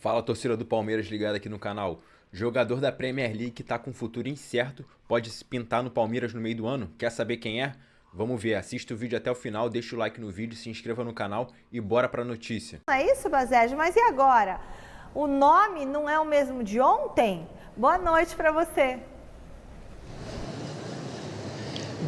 Fala, torcida do Palmeiras ligada aqui no canal. Jogador da Premier League que tá com futuro incerto pode se pintar no Palmeiras no meio do ano? Quer saber quem é? Vamos ver, assista o vídeo até o final, deixa o like no vídeo, se inscreva no canal e bora pra notícia. É isso, Basérgio, mas e agora? O nome não é o mesmo de ontem? Boa noite pra você.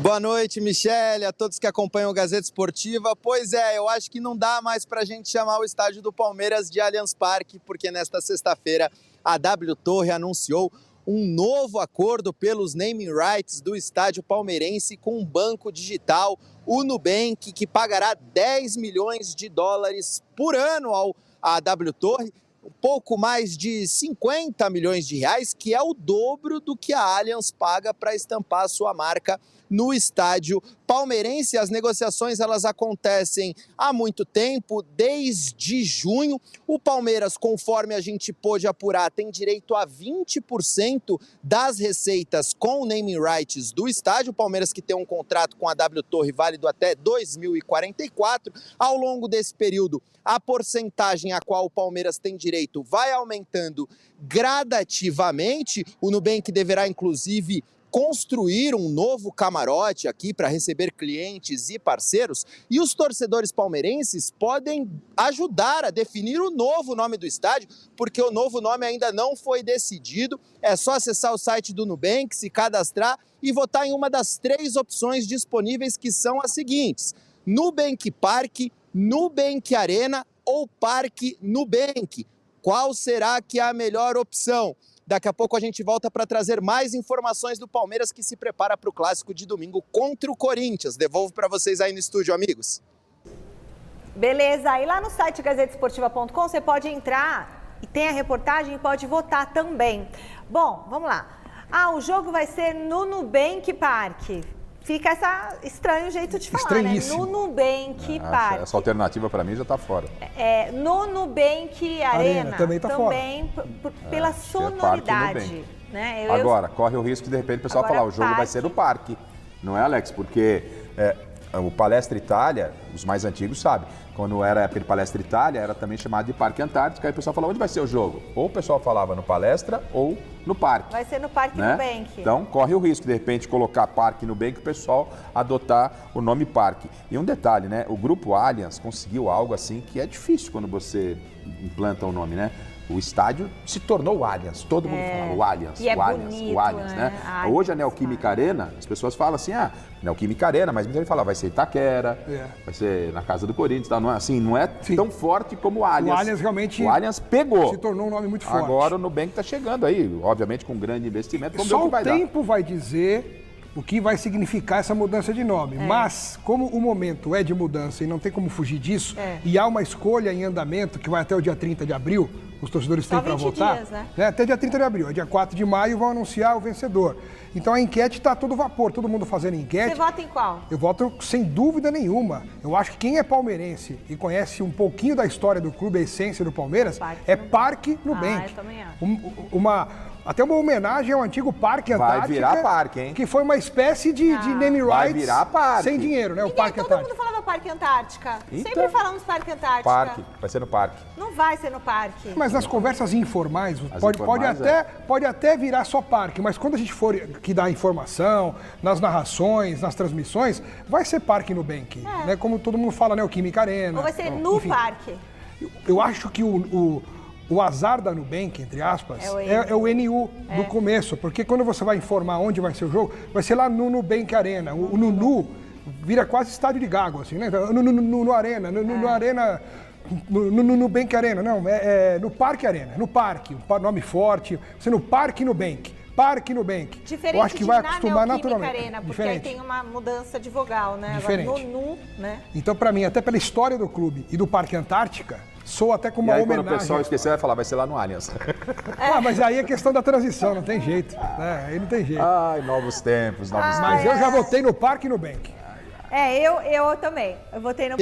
Boa noite, Michele, a todos que acompanham o Gazeta Esportiva. Pois é, eu acho que não dá mais para a gente chamar o estádio do Palmeiras de Allianz Parque, porque nesta sexta-feira a W Torre anunciou um novo acordo pelos naming rights do estádio palmeirense com um banco digital, o Nubank, que pagará 10 milhões de dólares por ano à W Torre, um pouco mais de 50 milhões de reais, que é o dobro do que a Allianz paga para estampar a sua marca no estádio palmeirense. As negociações elas acontecem há muito tempo, desde junho. O Palmeiras, conforme a gente pôde apurar, tem direito a 20% das receitas com o naming rights do estádio. O Palmeiras que tem um contrato com a W Torre válido até 2044. Ao longo desse período, a porcentagem a qual o Palmeiras tem direito vai aumentando gradativamente. O Nubank deverá, inclusive, construir um novo camarote aqui para receber clientes e parceiros, e os torcedores palmeirenses podem ajudar a definir o novo nome do estádio, porque o novo nome ainda não foi decidido. É só acessar o site do Nubank, se cadastrar e votar em uma das 3 opções disponíveis, que são as seguintes: Nubank Parque, Nubank Arena ou Parque Nubank. Qual será que é a melhor opção? Daqui a pouco a gente volta para trazer mais informações do Palmeiras, que se prepara para o clássico de domingo contra o Corinthians. Devolvo para vocês aí no estúdio, amigos. Beleza, e lá no site gazetesportiva.com você pode entrar e tem a reportagem e pode votar também. Bom, vamos lá. O jogo vai ser no Nubank Parque. Fica estranho jeito de falar, né? No Nubank Parque. Essa alternativa para mim já está fora. No Nubank Arena também está fora. Pela sonoridade. Né? Agora, corre o risco de repente o pessoal falar, o jogo vai ser no parque. Não é, Alex? Porque o Palestra Itália, os mais antigos sabem, quando era a época de Palestra Itália, era também chamado de Parque Antártica. Aí o pessoal falava, onde vai ser o jogo? Ou o pessoal falava no Palestra ou no parque. Vai ser no Parque né? Nubank. Então, corre o risco, de repente, colocar Parque Nubank, o pessoal adotar o nome Parque. E um detalhe, né? O Grupo Allianz conseguiu algo assim que é difícil quando você implanta o nome, né? O estádio se tornou o Allianz. Todo mundo fala o Allianz, e o Allianz, bonito, o Allianz, né? Hoje a Neoquímica Arena, as pessoas falam assim, Neoquímica Arena, mas muita gente fala, vai ser Itaquera, vai ser na casa do Corinthians, tá? Não é assim, não é tão forte como o Allianz. O Allianz realmente o Allianz pegou. Se tornou um nome muito forte. Agora o Nubank está chegando aí, obviamente com um grande investimento. Vamos ver Só o que vai o tempo vai dizer o que vai significar essa mudança de nome. Mas, como o momento é de mudança e não tem como fugir disso, e há uma escolha em andamento que vai até o dia 30 de abril, os torcedores têm para votar. Dias, né? Até dia 30 de abril. Dia 4 de maio vão anunciar o vencedor. Então a enquete está a todo vapor, todo mundo fazendo enquete. Você vota em qual? Eu voto sem dúvida nenhuma. Eu acho que quem é palmeirense e conhece um pouquinho da história do clube, a essência do Palmeiras, Parque Nubank. Eu também acho. Até uma homenagem ao antigo Parque Antártica. Vai virar parque, hein? Que foi uma espécie de name rights. Vai virar parque. Sem dinheiro, né? O Parque Todo Antártica. mundo falava Parque Antártica. Então, Sempre falamos Parque Antártica. Parque, vai ser no parque. Não vai ser no parque. Mas nas conversas informais, pode até virar só parque, mas quando a gente for que dar informação, nas narrações, nas transmissões, vai ser Parque Nubank. Né? Como todo mundo fala, né? O Química Arena. Ou vai ser no parque. Eu acho que o azar da Nubank, entre aspas, é o NU do começo, porque quando você vai informar onde vai ser o jogo, vai ser lá no Nubank Arena. O Nunu vira quase estádio de gago, assim, né? No Arena, no Arena, no Nubank Arena, não, no Parque Arena, no parque, um nome forte, você no Parque Nubank. Parque Nubank. Diferente eu acho que vai de acostumar naturalmente. Arena, porque aí tem uma mudança de vogal, né? Diferente. Agora, no, né? Então, para mim, até pela história do clube e do Parque Antártica, sou até como uma homenagem. Quando o pessoal esquecer, vai falar, vai ser lá no Allianz. Mas aí é questão da transição, não tem jeito. Né? Aí não tem jeito. Ai, novos tempos. Mas eu já votei no Parque Nubank. Eu também. Eu votei no...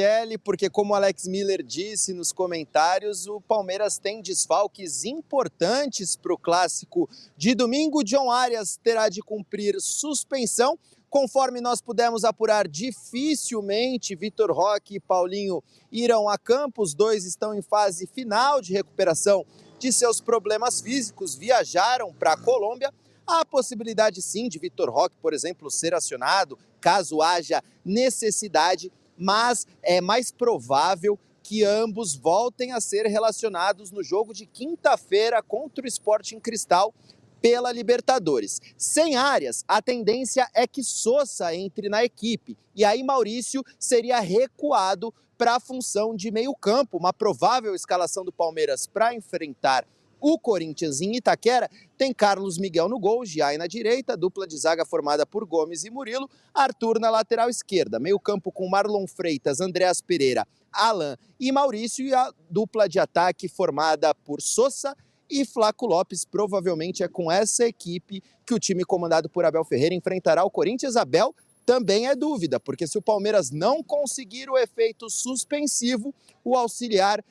Porque como o Alex Miller disse nos comentários, o Palmeiras tem desfalques importantes para o clássico de domingo. John Arias terá de cumprir suspensão. Conforme nós pudemos apurar, dificilmente Vitor Roque e Paulinho irão a campo. Os dois estão em fase final de recuperação de seus problemas físicos, viajaram para a Colômbia. Há a possibilidade sim de Vitor Roque, por exemplo, ser acionado, caso haja necessidade, mas é mais provável que ambos voltem a ser relacionados no jogo de quinta-feira contra o Sporting Cristal pela Libertadores. Sem Arias, a tendência é que Sosa entre na equipe e aí Maurício seria recuado para a função de meio-campo. Uma provável escalação do Palmeiras para enfrentar o Corinthians em Itaquera tem Carlos Miguel no gol, Giai na direita, dupla de zaga formada por Gomes e Murilo, Arthur na lateral esquerda, meio-campo com Marlon Freitas, Andreas Pereira, Alan e Maurício, e a dupla de ataque formada por Sosa e Flaco Lopes. Provavelmente é com essa equipe que o time comandado por Abel Ferreira enfrentará o Corinthians. Abel também é dúvida, porque se o Palmeiras não conseguir o efeito suspensivo, o auxiliar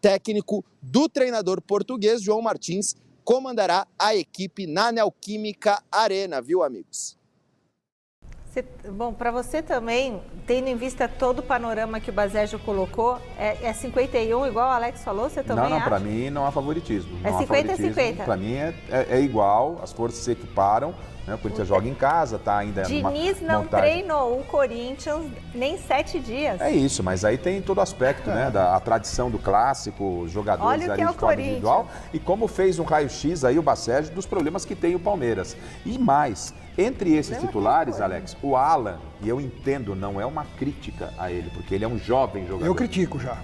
técnico do treinador português, João Martins, comandará a equipe na Neoquímica Arena, viu, amigos? Bom, para você também, tendo em vista todo o panorama que o Basejo colocou, é 51 igual o Alex falou? Você também Não, para mim não há favoritismo. É 50-50? Para mim é igual, as forças se equiparam. O Corinthians joga em casa, está ainda Diniz não treinou o Corinthians nem 7 dias. É isso, mas aí tem todo o aspecto, né? Da tradição do clássico, os jogadores ali de forma individual. E como fez um raio-x aí o Bacejo dos problemas que tem o Palmeiras. E mais, entre esses titulares, Alex, o Alan, e eu entendo, não é uma crítica a ele, porque ele é um jovem jogador. Eu critico já.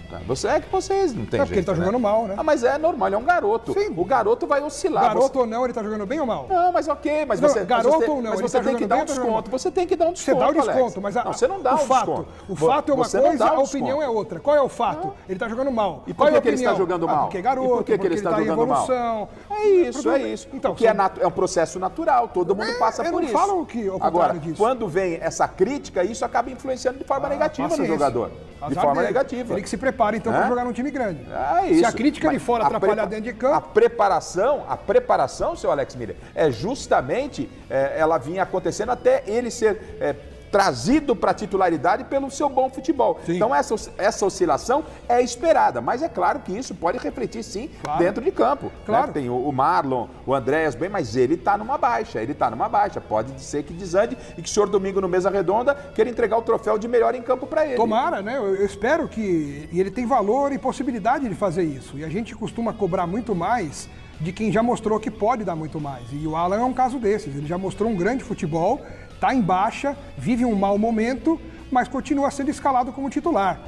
É que vocês não tem jeito, porque ele tá jogando mal, né? Mas é normal, ele é um garoto. Sim. O garoto vai oscilar. Garoto ou não, ele tá jogando bem ou mal? Não, mas ok, mas você... Garoto ou não, mas você tem que dar um desconto. Você tem que dar um desconto, Você dá o desconto, mas você não dá um desconto. O fato é uma coisa, a opinião é outra. Qual é o fato? Ele tá jogando mal. E por que ele está jogando mal? Porque é garoto, por que ele está jogando mal? É isso. Então, porque é um processo natural, todo mundo passa por isso. Eu não falo o que agora, quando vem essa crítica, isso acaba influenciando de forma negativa no jogador. De forma negativa. Ele que se prepara, então, para jogar num time grande. É isso. Se a crítica de fora atrapalhar dentro de campo... A preparação, seu Alex Miller, é justamente, ela vinha acontecendo até ele ser... trazido para a titularidade pelo seu bom futebol. Sim. Então essa oscilação é esperada, mas é claro que isso pode refletir sim dentro de campo. Claro. Né? Tem o Marlon, o Andréas bem, mas ele está numa baixa, pode ser que desande e que o senhor domingo no Mesa Redonda queira entregar o troféu de melhor em campo para ele. Tomara, né? Eu espero que... E ele tem valor e possibilidade de fazer isso. E a gente costuma cobrar muito mais de quem já mostrou que pode dar muito mais. E o Alan é um caso desses. Ele já mostrou um grande futebol, está em baixa, vive um mau momento, mas continua sendo escalado como titular.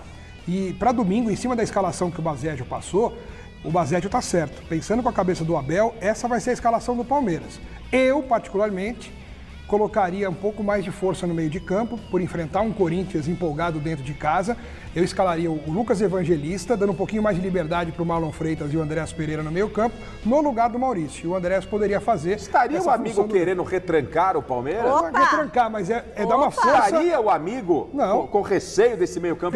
E para domingo, em cima da escalação que o Basejo passou, o Basejo está certo. Pensando com a cabeça do Abel, essa vai ser a escalação do Palmeiras. Eu, particularmente, colocaria um pouco mais de força no meio de campo, por enfrentar um Corinthians empolgado dentro de casa. Eu escalaria o Lucas Evangelista, dando um pouquinho mais de liberdade para o Marlon Freitas e o Andreas Pereira no meio campo, no lugar do Maurício. O Andreas poderia fazer... Estaria o amigo querendo retrancar o Palmeiras? Não é retrancar, mas é dar uma força... Estaria o amigo com receio desse meio campo?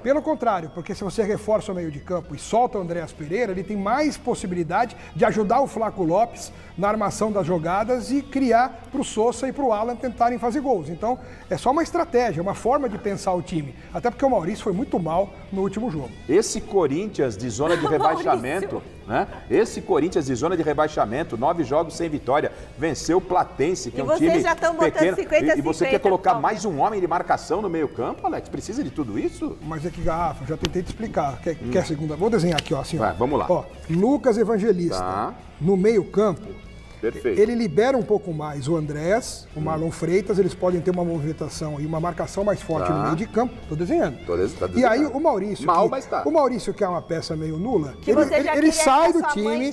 Pelo contrário, porque se você reforça o meio de campo e solta o Andreas Pereira, ele tem mais possibilidade de ajudar o Flaco Lopes na armação das jogadas e criar para o Sosa e para o Alan tentarem fazer gols. Então, é só uma estratégia, uma forma de pensar o time. Até porque o Maurício foi muito mal no último jogo. Esse Corinthians de zona de rebaixamento, né? Esse Corinthians de zona de rebaixamento, 9 jogos sem vitória, venceu o Platense, que é um time já estão pequeno. 50, e você quer colocar mais um homem de marcação no meio campo, Alex? Precisa de tudo isso? Mas é que, Garrafa, já tentei te explicar. Quer a segunda? Vou desenhar aqui, ó. Assim, Vai, vamos lá. Ó, Lucas Evangelista, no meio campo. Perfeito. Ele libera um pouco mais o Andrés, o Marlon Freitas, eles podem ter uma movimentação e uma marcação mais forte no meio de campo. Tô desenhando. Desenhando. E aí o Maurício, o Maurício, que é uma peça meio nula, ele sai do time,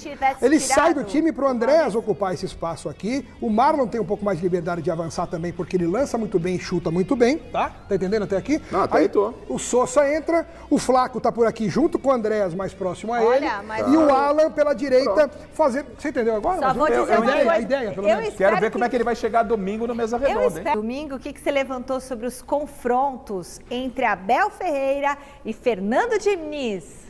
sai do time pro Andrés ocupar esse espaço aqui. O Marlon tem um pouco mais de liberdade de avançar também, porque ele lança muito bem e chuta muito bem, tá? Tá entendendo até aqui? Aí tô. O Sosa entra, o Flaco tá por aqui junto com o Andrés mais próximo a ele. E o Alan pela direita fazer... Você entendeu agora? Só vou dizer a ideia, pelo menos. Quero ver como é que ele vai chegar domingo no Mesa Redonda, hein? Domingo, o que você levantou sobre os confrontos entre Abel Ferreira e Fernando Diniz?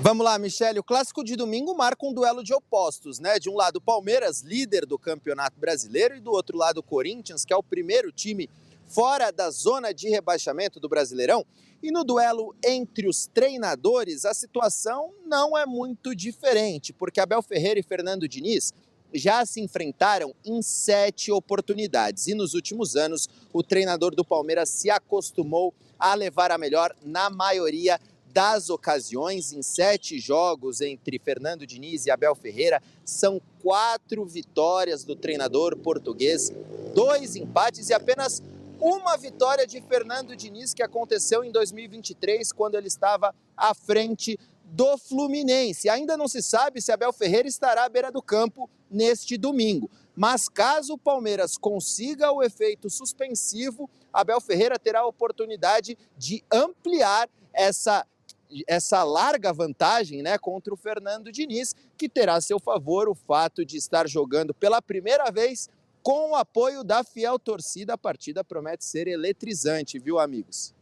Vamos lá, Michele. O clássico de domingo marca um duelo de opostos, né? De um lado, Palmeiras, líder do Campeonato Brasileiro, e do outro lado, Corinthians, que é o primeiro time fora da zona de rebaixamento do Brasileirão. E no duelo entre os treinadores, a situação não é muito diferente, porque Abel Ferreira e Fernando Diniz já se enfrentaram em 7 oportunidades. E nos últimos anos, o treinador do Palmeiras se acostumou a levar a melhor na maioria das ocasiões. Em 7 jogos entre Fernando Diniz e Abel Ferreira, são 4 vitórias do treinador português, 2 empates e apenas uma vitória de Fernando Diniz, que aconteceu em 2023, quando ele estava à frente do Fluminense. Ainda não se sabe se Abel Ferreira estará à beira do campo neste domingo. Mas caso o Palmeiras consiga o efeito suspensivo, Abel Ferreira terá a oportunidade de ampliar essa larga vantagem, né, contra o Fernando Diniz, que terá a seu favor o fato de estar jogando pela primeira vez com o apoio da fiel torcida. A partida promete ser eletrizante, viu, amigos?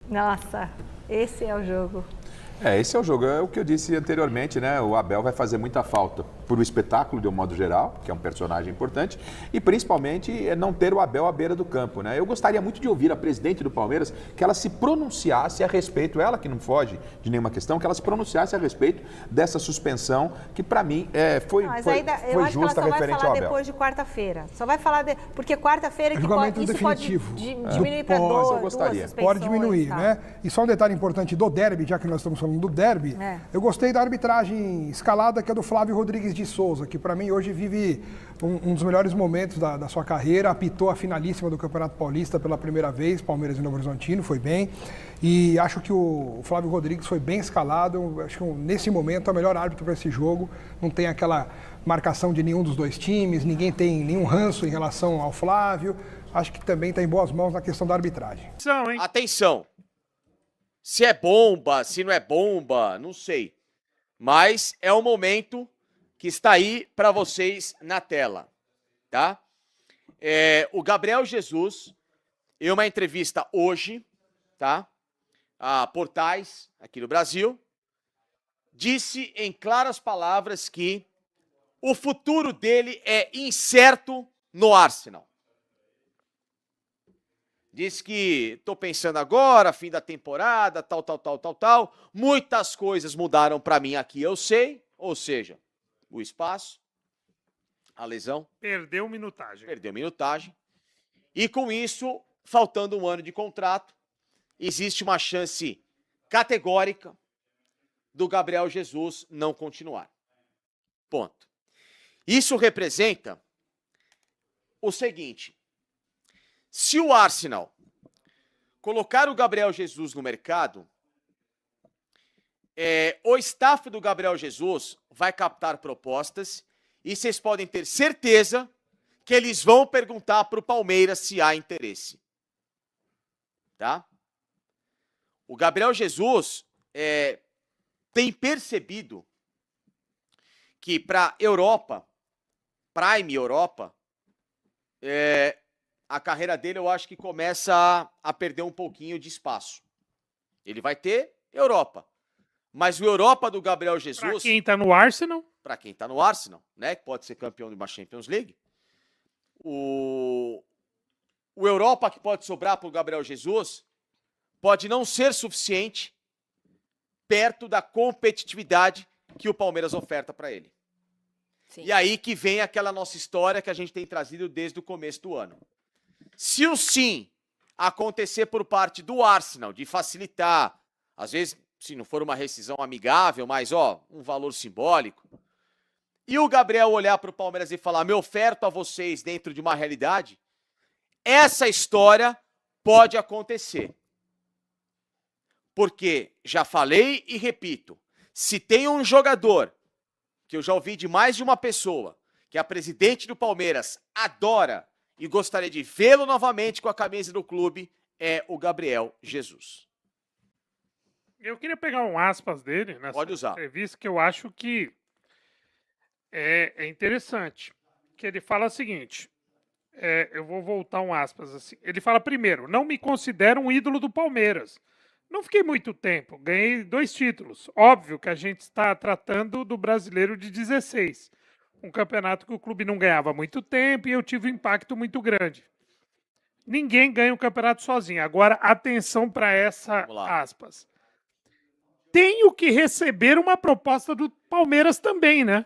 Nossa, esse é o jogo. Esse é o jogo. É o que eu disse anteriormente, né? O Abel vai fazer muita falta por o espetáculo, de um modo geral, que é um personagem importante, e principalmente não ter o Abel à beira do campo, né? Eu gostaria muito de ouvir a presidente do Palmeiras, que ela se pronunciasse a respeito, ela que não foge de nenhuma questão, que ela se pronunciasse a respeito dessa suspensão, que para mim foi justa referente ao Abel. Depois de quarta-feira. Só vai falar porque quarta-feira que julgamento isso definitivo. Pode diminuir para duas suspensões. Pode diminuir, né? E só um detalhe importante do derby, já que nós estamos falando do derby, eu gostei da arbitragem escalada, que é do Flávio Rodrigues de Souza, que para mim hoje vive um dos melhores momentos da sua carreira. Apitou a finalíssima do Campeonato Paulista pela primeira vez, Palmeiras e Novo Horizontino, foi bem. E acho que o Flávio Rodrigues foi bem escalado. Acho que nesse momento é o melhor árbitro para esse jogo. Não tem aquela marcação de nenhum dos dois times, ninguém tem nenhum ranço em relação ao Flávio. Acho que também está em boas mãos na questão da arbitragem. Atenção! Se é bomba, se não é bomba, não sei. Mas é o momento que está aí para vocês na tela, tá? O Gabriel Jesus, em uma entrevista hoje, tá? A portais aqui no Brasil, disse em claras palavras que o futuro dele é incerto no Arsenal. Diz que estou pensando agora, fim da temporada, tal. Muitas coisas mudaram para mim aqui, eu sei. Ou seja, o espaço, a lesão. Perdeu minutagem. E com isso, faltando um ano de contrato, existe uma chance categórica do Gabriel Jesus não continuar. Ponto. Isso representa o seguinte: se o Arsenal colocar o Gabriel Jesus no mercado, o staff do Gabriel Jesus vai captar propostas e vocês podem ter certeza que eles vão perguntar para o Palmeiras se há interesse. Tá? O Gabriel Jesus tem percebido que para Europa, Prime Europa, a carreira dele eu acho que começa a perder um pouquinho de espaço. Ele vai ter Europa. Mas o Europa do Gabriel Jesus... Para quem está no Arsenal. Para quem está no Arsenal, né? Que pode ser campeão de uma Champions League. O Europa que pode sobrar para o Gabriel Jesus pode não ser suficiente perto da competitividade que o Palmeiras oferta para ele. Sim. E aí que vem aquela nossa história que a gente tem trazido desde o começo do ano. Se o sim acontecer por parte do Arsenal, de facilitar, às vezes, se não for uma rescisão amigável, mas um valor simbólico, e o Gabriel olhar para o Palmeiras e falar, me oferto a vocês dentro de uma realidade, essa história pode acontecer. Porque, já falei e repito, se tem um jogador, que eu já ouvi de mais de uma pessoa, que a presidente do Palmeiras adora e gostaria de vê-lo novamente com a camisa do clube, é o Gabriel Jesus. Eu queria pegar um aspas dele nessa entrevista, que eu acho que é interessante. Que ele fala o seguinte, eu vou voltar um aspas assim. Ele fala primeiro, não me considero um ídolo do Palmeiras. Não fiquei muito tempo, ganhei 2 títulos. Óbvio que a gente está tratando do Brasileiro de 16. Um campeonato que o clube não ganhava há muito tempo e eu tive um impacto muito grande. Ninguém ganha o campeonato sozinho. Agora, atenção para essa aspas. Tenho que receber uma proposta do Palmeiras também, né?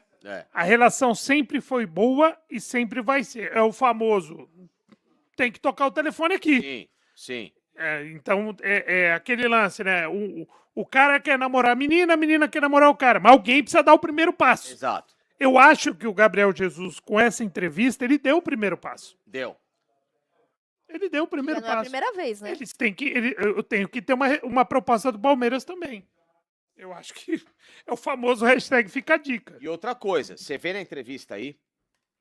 A relação sempre foi boa e sempre vai ser. É o famoso, tem que tocar o telefone aqui. Sim. Então, é aquele lance, né? O cara quer namorar a menina quer namorar o cara. Mas alguém precisa dar o primeiro passo. Exato. Eu acho que o Gabriel Jesus, com essa entrevista, ele deu o primeiro passo. Ele deu o primeiro passo. Não é a primeira vez, né? Eu tenho que ter uma proposta do Palmeiras também. Eu acho que é o famoso hashtag fica a dica. E outra coisa, você vê na entrevista aí,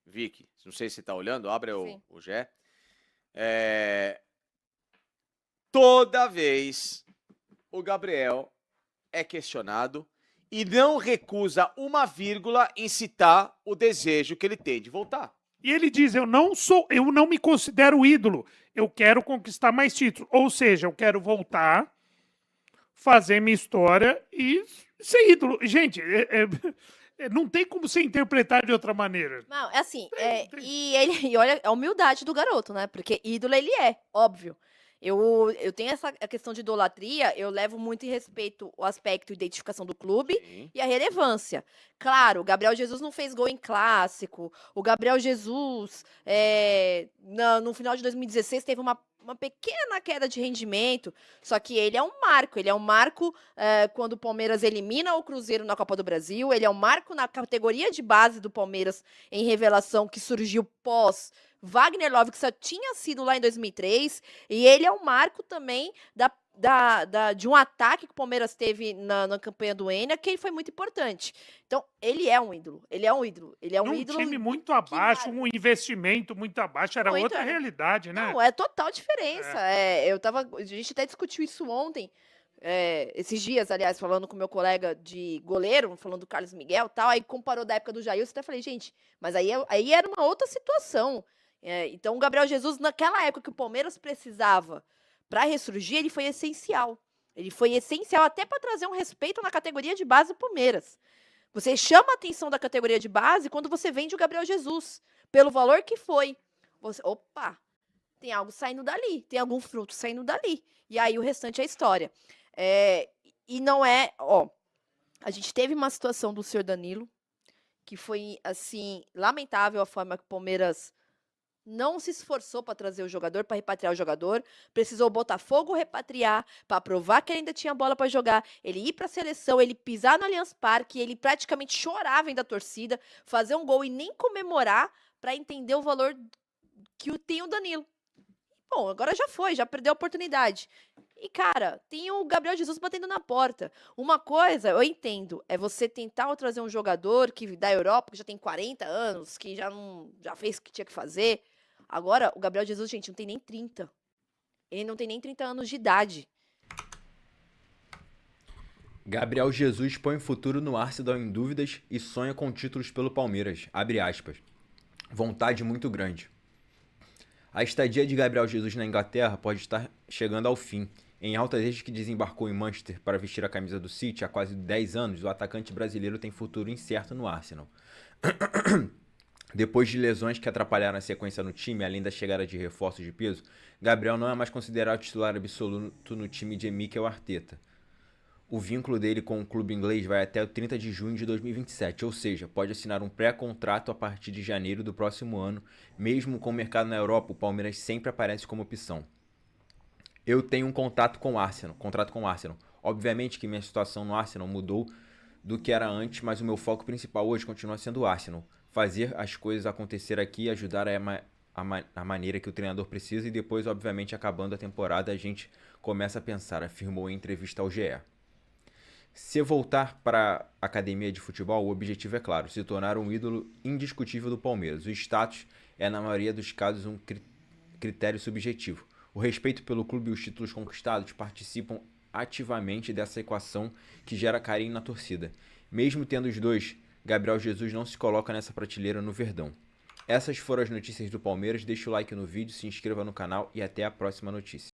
Vicky, não sei se você tá olhando, abre o Gé. Toda vez o Gabriel é questionado e não recusa uma vírgula em citar o desejo que ele tem de voltar. E ele diz, eu não me considero ídolo, eu quero conquistar mais títulos. Ou seja, eu quero voltar, fazer minha história e ser ídolo. Gente, não tem como você interpretar de outra maneira. Não, é assim, e olha a humildade do garoto, né? Porque ídolo ele é, óbvio. Eu tenho essa questão de idolatria, eu levo muito em respeito o aspecto de identificação do clube e a relevância. Claro, o Gabriel Jesus não fez gol em clássico, o Gabriel Jesus, no final de 2016, teve uma pequena queda de rendimento, só que ele é um marco quando o Palmeiras elimina o Cruzeiro na Copa do Brasil, ele é um marco na categoria de base do Palmeiras em revelação que surgiu pós Wagner Love, que só tinha sido lá em 2003, e ele é um marco também de um ataque que o Palmeiras teve na campanha do Enia, que foi muito importante. Então, ele é um ídolo. Um time muito abaixo, um investimento muito abaixo, era outra realidade, né? Não, é total diferença. A gente até discutiu isso ontem, esses dias, aliás, falando com meu colega de goleiro, falando do Carlos Miguel e tal, aí comparou da época do Jair, eu até falei, gente, mas aí era uma outra situação. Então, o Gabriel Jesus, naquela época que o Palmeiras precisava para ressurgir, ele foi essencial. Ele foi essencial até para trazer um respeito na categoria de base do Palmeiras. Você chama a atenção da categoria de base quando você vende o Gabriel Jesus, pelo valor que foi. Opa, tem algo saindo dali, tem algum fruto saindo dali. E aí o restante é história. E não é... a gente teve uma situação do senhor Danilo, que foi, assim, lamentável a forma que o Palmeiras não se esforçou para trazer o jogador, para repatriar o jogador, precisou o Botafogo repatriar para provar que ele ainda tinha bola para jogar, ele ir para a seleção, ele pisar no Allianz Parque, ele praticamente chorar vendo a torcida, fazer um gol e nem comemorar para entender o valor que tem o Danilo. Bom, agora já perdeu a oportunidade. E, cara, tem o Gabriel Jesus batendo na porta. Uma coisa, eu entendo, é você tentar trazer um jogador que da Europa, que já tem 40 anos, que já fez o que tinha que fazer. Agora, o Gabriel Jesus, gente, não tem nem 30. Ele não tem nem 30 anos de idade. Gabriel Jesus põe o futuro no Arsenal em dúvidas e sonha com títulos pelo Palmeiras. Abre aspas. Vontade muito grande. A estadia de Gabriel Jesus na Inglaterra pode estar chegando ao fim. Em alta desde que desembarcou em Manchester para vestir a camisa do City há quase 10 anos, o atacante brasileiro tem futuro incerto no Arsenal. Depois de lesões que atrapalharam a sequência no time, além da chegada de reforços de peso, Gabriel não é mais considerado titular absoluto no time de Mikel Arteta. O vínculo dele com o clube inglês vai até o 30 de junho de 2027, ou seja, pode assinar um pré-contrato a partir de janeiro do próximo ano. Mesmo com o mercado na Europa, o Palmeiras sempre aparece como opção. Eu tenho um contrato com o Arsenal. Obviamente que minha situação no Arsenal mudou do que era antes, mas o meu foco principal hoje continua sendo o Arsenal. Fazer as coisas acontecer aqui e ajudar a maneira que o treinador precisa e depois, obviamente, acabando a temporada, a gente começa a pensar, afirmou em entrevista ao GE. Se voltar para a academia de futebol, o objetivo é claro, se tornar um ídolo indiscutível do Palmeiras. O status é, na maioria dos casos, um critério subjetivo. O respeito pelo clube e os títulos conquistados participam ativamente dessa equação que gera carinho na torcida. Mesmo tendo os dois, Gabriel Jesus não se coloca nessa prateleira no Verdão. Essas foram as notícias do Palmeiras. Deixa o like no vídeo, se inscreva no canal e até a próxima notícia.